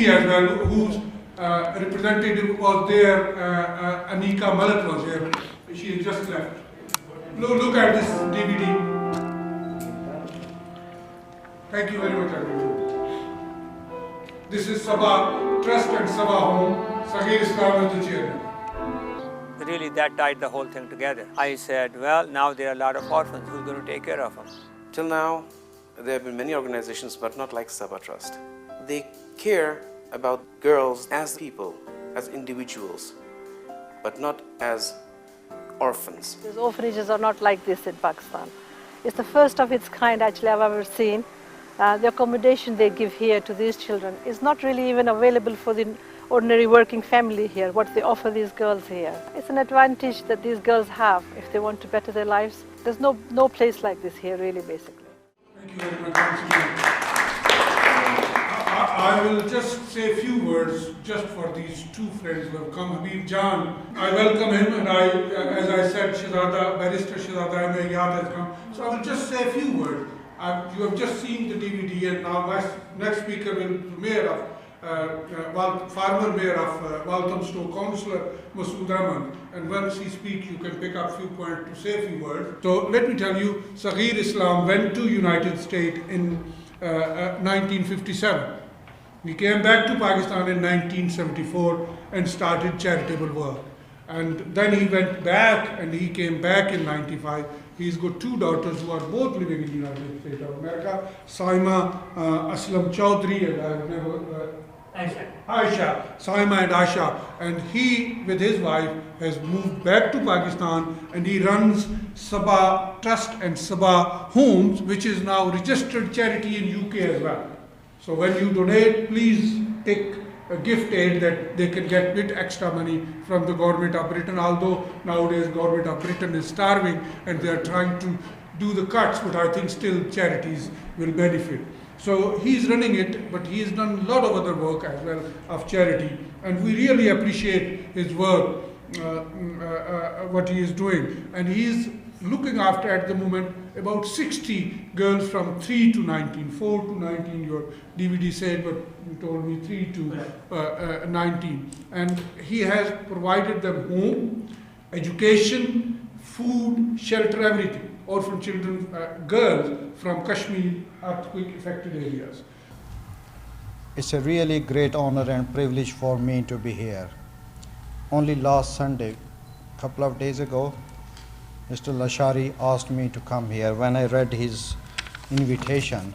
Saudi as well, whose representative was there, Anika Malik was here. She has just left. Look at this DVD. Thank you very much, everyone. This is Saba Trust and Saba Home. Saghir Islam is the chairman. Really, that tied the whole thing together. I said, well, now there are a lot of orphans. Who's going to take care of them? Till now, there have been many organizations, but not like Saba Trust. They care about girls as people, as individuals, but not as orphans. These orphanages are not like this in Pakistan. It's the first of its kind actually I've ever seen. The accommodation they give here to these children is not really even available for the ordinary working family here, what they offer these girls here. It's an advantage that these girls have if they want to better their lives. There's no place like this here really, basically. Thank you very much. I will just say a few words just for these two friends who have come. Habib Jan, I welcome him, and as I said, Barrister Shahzada Ahmed has come. So I will just say a few words. You have just seen the DVD, and now next speaker will be Mayor of former Mayor of Walthamstow, Councillor Masood Ahmed, and once he speaks, you can pick up a few points to say a few words. So let me tell you, Saghir Islam went to United States in 1957. He came back to Pakistan in 1974 and started charitable work. And then he went back and he came back in 95. He's got two daughters who are both living in the United States of America, Saima Aslam Chaudhry and I've never... Aisha, Saima and Aisha, and he with his wife has moved back to Pakistan and he runs Saba Trust and Saba Homes, which is now registered charity in UK as well. So when you donate, please take a gift aid that they can get bit extra money from the government of Britain, although nowadays government of Britain is starving and they are trying to do the cuts, but I think still charities will benefit. So he's running it, but he has done a lot of other work as well of charity, and we really appreciate his work, what he is doing. And he is looking after at the moment about 60 girls from 3 to 19, 4 to 19, your DVD said, but you told me 3 to 19. And he has provided them home, education, food, shelter, everything. Orphan children, girls from Kashmir earthquake affected areas. It's a really great honor and privilege for me to be here. Only last Sunday, a couple of days ago, Mr. Lashari asked me to come here. When I read his invitation,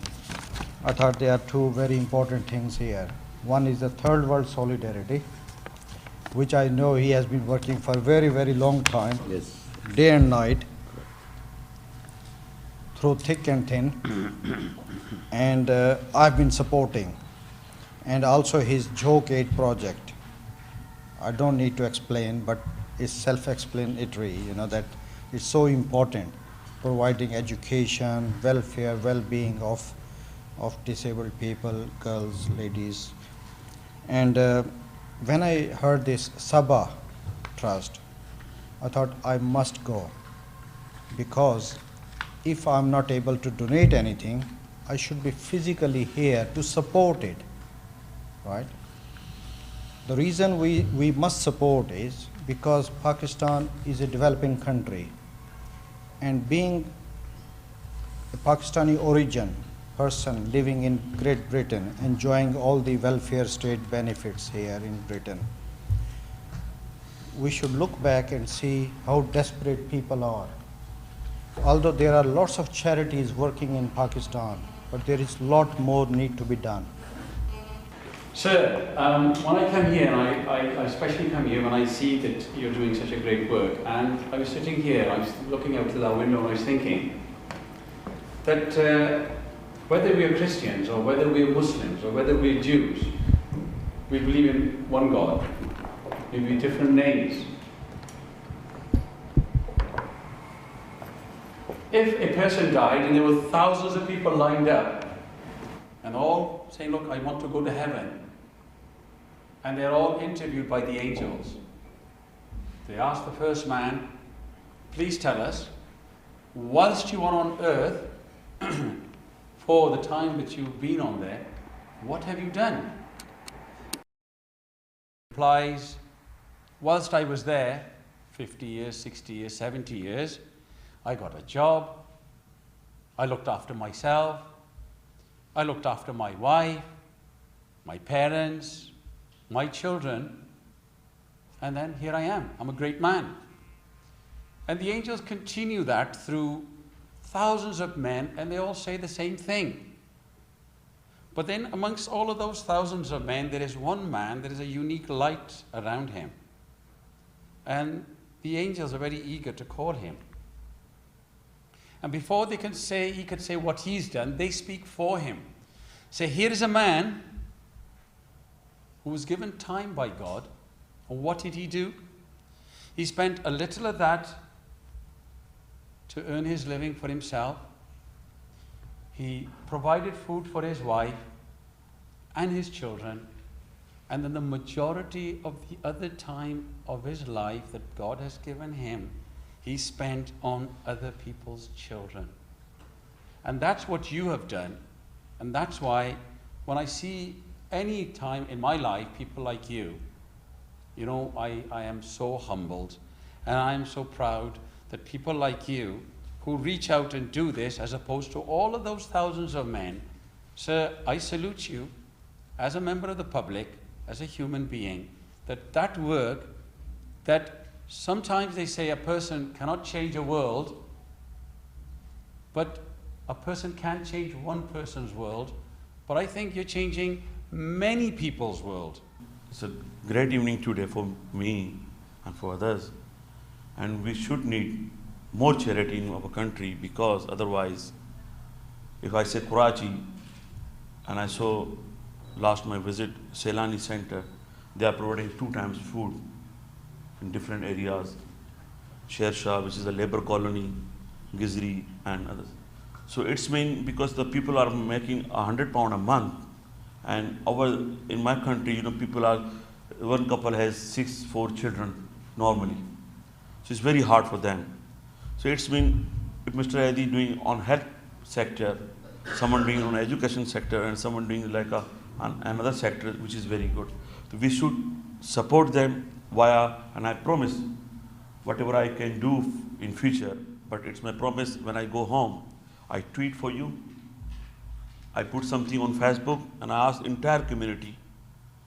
I thought there are two very important things here. One is the Third World Solidarity, which I know he has been working for a very, very long time, yes, day and night, through thick and thin, and I've been supporting. And also his Joke Aid project. I don't need to explain, but it's self-explanatory, you know, that it's so important, providing education, welfare, well-being of disabled people, girls, ladies. And when I heard this Saba Trust, I thought I must go, because if I'm not able to donate anything, I should be physically here to support it, right? The reason we must support is because Pakistan is a developing country, and being a Pakistani origin person living in Great Britain, enjoying all the welfare state benefits here in Britain, we should look back and see how desperate people are. Although there are lots of charities working in Pakistan, but there is a lot more need to be done. Sir, when I come here, and I especially come here when I see that you're doing such a great work, and I was sitting here, I was looking out to that window and I was thinking that whether we are Christians or whether we are Muslims or whether we are Jews, we believe in one God, maybe different names. If a person died and there were thousands of people lined up and all saying, look, I want to go to heaven, and they're all interviewed by the angels, they ask the first man, please tell us, whilst you are on earth, for the time that you've been on there, what have you done? replies, whilst I was there, 50 years, 60 years, 70 years, I got a job, I looked after myself, I looked after my wife, my parents, my children, and then here I am, I'm a great man. And the angels continue that through thousands of men, and they all say the same thing. But then amongst all of those thousands of men, there is one man, there is a unique light around him. And the angels are very eager to call him. And before he could say what he's done, they speak for him. Say, here is a man who was given time by God. And what did he do? He spent a little of that to earn his living for himself. He provided food for his wife and his children. And then the majority of the other time of his life that God has given him, he spent on other people's children. And that's what you have done. And that's why when I see any time in my life people like you, you know, I am so humbled and I am so proud that people like you who reach out and do this as opposed to all of those thousands of men. Sir, I salute you as a member of the public, as a human being, that work, that sometimes they say a person cannot change a world, but a person can change one person's world. But I think you're changing many people's world. It's a great evening today for me and for others. And we should need more charity in our country, because otherwise, if I say Karachi, and I saw last my visit Selani Center, they are providing 2 times food in different areas. Sher Shah, which is a labor colony, Gizri and others. So it's mean because the people are making £100 a month, and in my country, you know, people are, one couple has 4 children normally. So it's very hard for them. So it's mean if Mr. Adi doing on health sector, someone doing on education sector, and someone doing like another sector, which is very good. So we should support them via, and I promise whatever I can do in future, but it's my promise when I go home, I tweet for you, I put something on Facebook, and I ask entire community,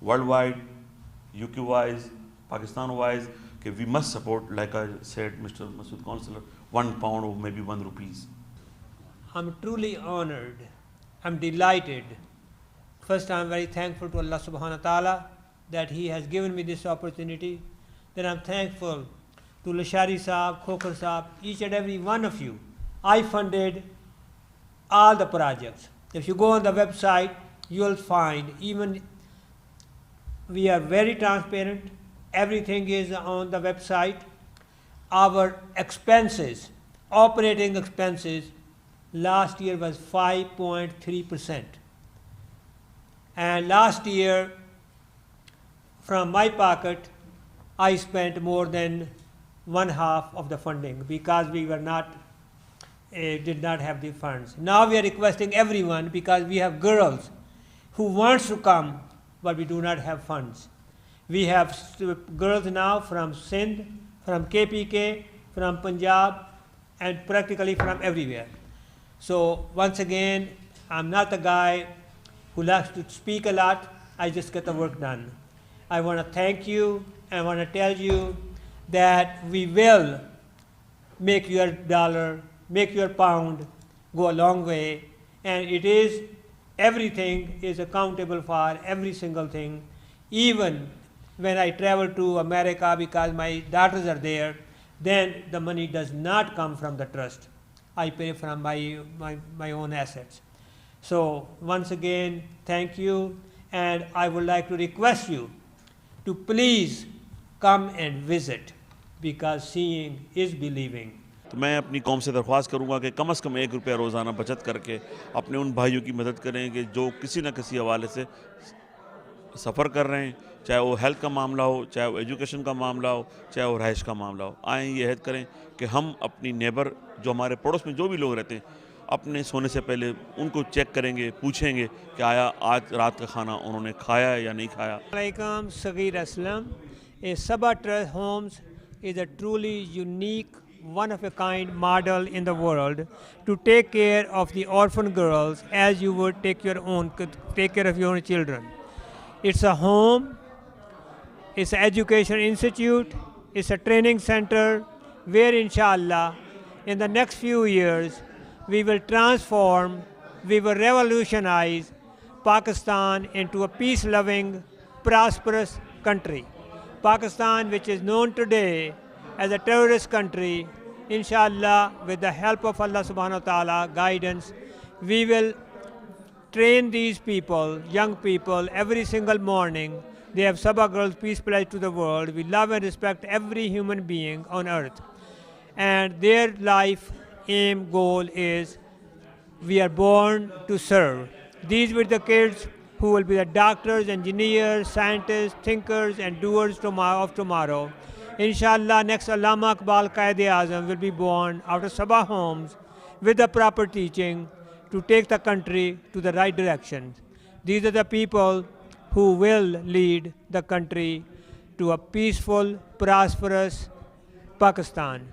worldwide, UK-wise, Pakistan-wise, okay, we must support, like I said, Mr. Masood Councillor, £1 or maybe ₹1. I'm truly honored. I'm delighted. First, I'm very thankful to Allah subhanahu wa ta'ala that He has given me this opportunity. Then I'm thankful to Lashari Saab, Khokhar Saab, each and every one of you. I funded all the projects. If you go on the website, you'll find even we are very transparent. Everything is on the website. Our expenses, operating expenses, last year was 5.3%. And last year, from my pocket, I spent more than 1/2 of the funding because we were not, did not have the funds. Now we are requesting everyone, because we have girls who wants to come, but we do not have funds. We have girls now from Sindh, from KPK, from Punjab, and practically from everywhere. So once again, I'm not a guy who likes to speak a lot. I just get the work done. I want to thank you, and I want to tell you that we will make your dollar, make your pound go a long way, and it is, everything is accountable for every single thing. Even when I travel to America because my daughters are there, then the money does not come from the trust. I pay from my own assets. So once again, thank you, and I would like to request you to please come and visit, because seeing is believing. तो मैं अपनी कौम से दरख्वास्त करूँगा कि कम से कम ₹1 रोज़ाना बचत करके अपने उन भाइयों की मदद करें कि जो किसी न किसी हवाले से सफ़र कर रहे हैं, चाहे वो हेल्थ का मामला हो, चाहे वो एजुकेशन का मामला हो, चाहे वो रहाइश का मामला हो। आएँ ये अहद करें कि हम अपनी नेबर, जो हमारे पड़ोस में जो भी लोग रहते हैं, अपने सोने से पहले उनको चेक करेंगे, पूछेंगे कि आया आज रात का खाना उन्होंने खाया है या नहीं खाया। Alaikum, Sagir Aslam. A Saba Trust Homes is a truly unique, one-of-a-kind model in the world to take care of the orphan girls as you would take care of your own children. It's a home, it's an education institute, it's a training center where inshallah in the next few years we will transform, we will revolutionize Pakistan into a peace-loving, prosperous country. Pakistan, which is known today as a terrorist country, inshallah, with the help of Allah subhanahu wa ta'ala guidance, we will train these people, young people, every single morning. They have Saba Girls Peace Pledge to the world. We love and respect every human being on earth. And their life aim goal is we are born to serve. These were the kids who will be the doctors, engineers, scientists, thinkers, and doers of tomorrow. Inshallah, next Allama Iqbal Qaid-e-Azam will be born out of Saba homes with the proper teaching to take the country to the right direction. These are the people who will lead the country to a peaceful, prosperous Pakistan.